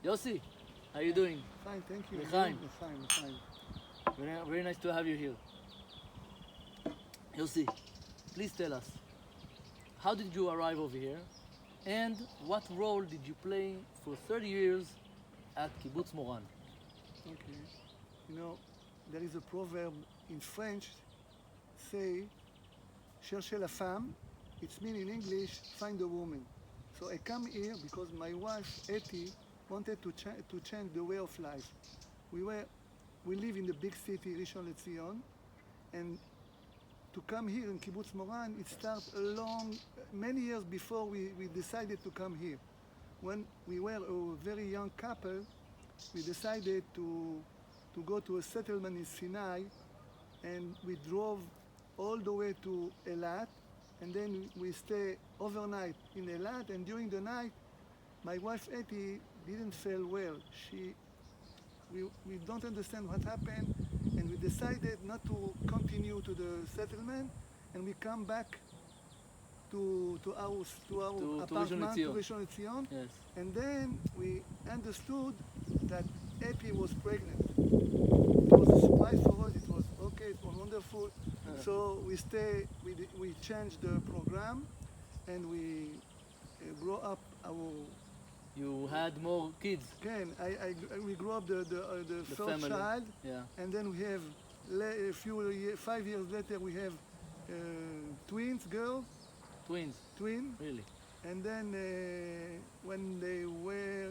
Yossi, how you doing? Fine, thank you. L'chaim. Fine. Very nice to have you here. Yossi, please tell us, how did you arrive over here? And what role did you play for 30 years at Kibbutz Moran? Okay. You know, there is a proverb in French, say, cherchez la femme. It's mean in English, find a woman. So I come here because my wife, Etty, wanted to change the way of life. We live in the big city, Rishon LeZion, and to come here in Kibbutz Moran, it started many years before we decided to come here. When we were a very young couple, we decided to go to a settlement in Sinai, and we drove all the way to Eilat, and then we stay overnight in Eilat, and during the night, my wife Etty didn't feel well. We don't understand what happened, and we decided not to continue to the settlement, and we come back to our apartment, to Rishon LeZion, Yes. and then we understood that Etty was pregnant. It was a surprise for us. It was okay. It was wonderful. So we changed the program, and we brought up our. You had more kids. Again, we grew up the first family. child, Yeah. and then we have 5 years later we have twins, girls, Twins. twin, Really? and then when they were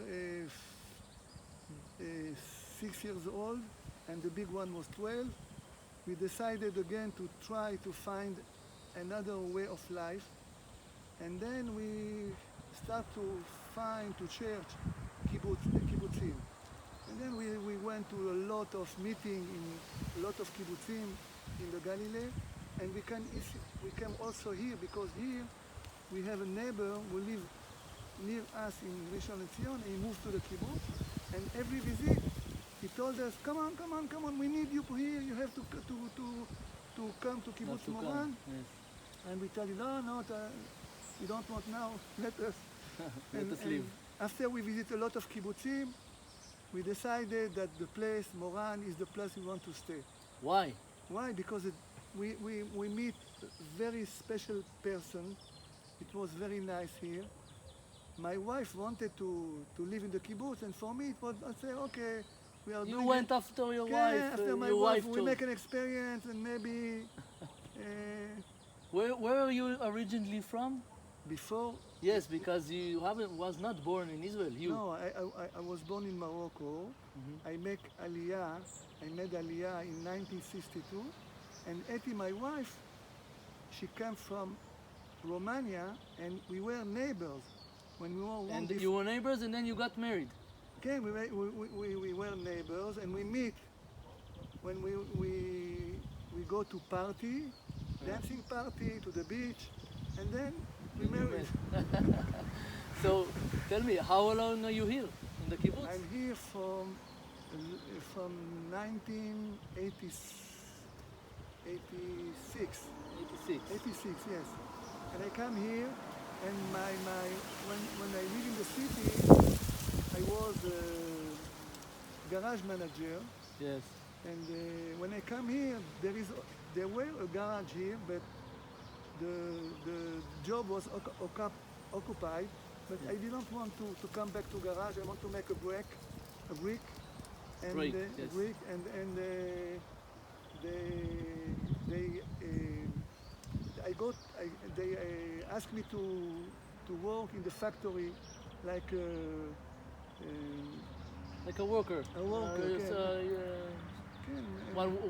6 years old, and the big one was 12, we decided again to try to find another way of life, and then we start to find to church kibbutzim. And then we went to a lot of meeting in a lot of kibbutzim in the Galilee, and we came also here because here we have a neighbor who live near us in Rishon LeZion, and he moved to the kibbutz, and every visit he told us, come on, we need you here, you have to come to Kibbutz Moran. Yes. And we tell you, no, we don't want now, let us. Let us leave. After we visit a lot of kibbutzim, we decided that the place, Moran, is the place we want to stay. Why? Why? Because we meet a very special person. It was very nice here. My wife wanted to live in the kibbutz, and for me it was, I say, okay, we are You doing went it. after your Yeah, wife. after my your wife, we told- make an experience, and maybe Where are you originally from? before. Yes, because you was not born in Israel. You. No, I was born in Morocco. Mhm. I made Aliyah in 1962, and Etty, my wife, she came from Romania, and we were neighbors when we were And you were neighbors, and then you got married. Okay, we were neighbors, and we meet when we go to party, dancing party, to the beach, and then we married. So, tell me, how long are you here in the kibbutz? I'm here from 1986. 86. 86, yes. And I come here, and when I live in the city, I was a garage manager. Yes. And when I come here, there were a garage here, but the job was occupied. But I didn't want to come back to garage. I want to make a brick, and Break, yes. a brick, and they asked me to work in the factory like Like a worker. A worker, It's, okay.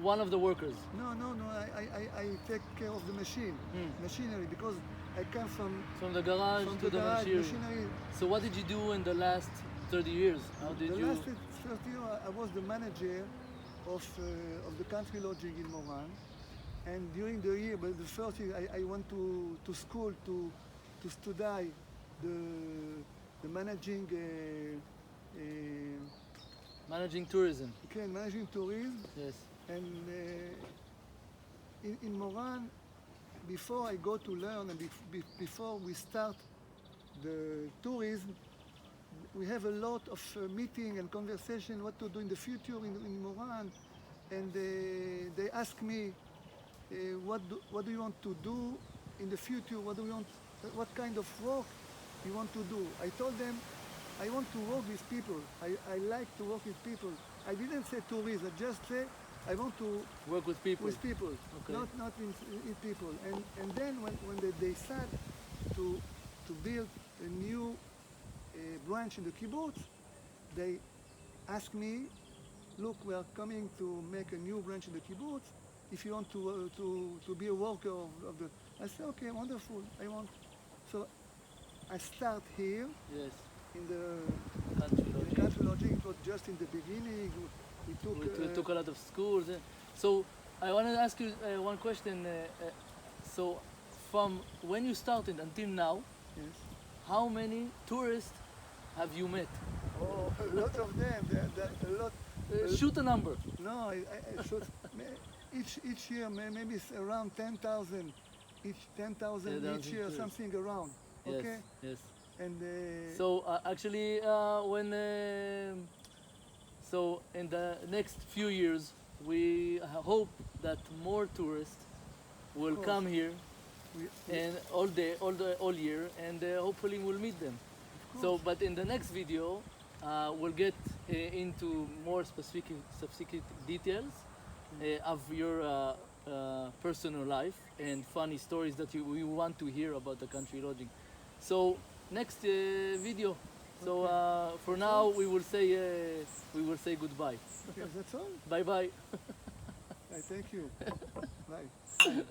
one of the workers. No. I take care of the machinery, because I come from The garage from to the the garage, machinery. So what did you do in the last 30 years? How did The you... last 30 years, I was the manager of the country lodging in Moran, and during the year, but the first year, I went to school to study the managing. Managing tourism. Okay, managing tourism. Yes. And in Moran, before I go to learn and before we start the tourism, we have a lot of meeting and conversation what to do in the future in Moran, and they ask me what do you want to do in the future, what kind of work you want to do. I told them I want to work with people. I like to work with people. I didn't say tourist, I just say I want to Work with people. Okay. not in people. And then when they decide to build a new branch in the kibbutz, they ask me, look, we are coming to make a new branch in the kibbutz. If you want to be a worker of the, I say, okay, wonderful. I want. So I start here Yes. in the Country in the logic. country logic. It was just in the beginning. We We took a lot of schools. So I want to ask you one question. So from when you started until now, yes. how many tourists have you met? Oh, a lot of them. A lot. Shoot a number. No, I should. Each year, maybe it's around 10,000. Each 10,000 each year, tourists. something around. Yes. Okay. Yes. And So actually, when so in the next few years, we hope that more tourists will course. come here we, and all year, and hopefully we'll meet them. of So, course. but in the next video, we'll get into more specific details of your personal life and funny stories that we want to hear about the country lodging. So next video. So for now, we will say goodbye. Okay, that's all. Bye bye. I thank you. Bye.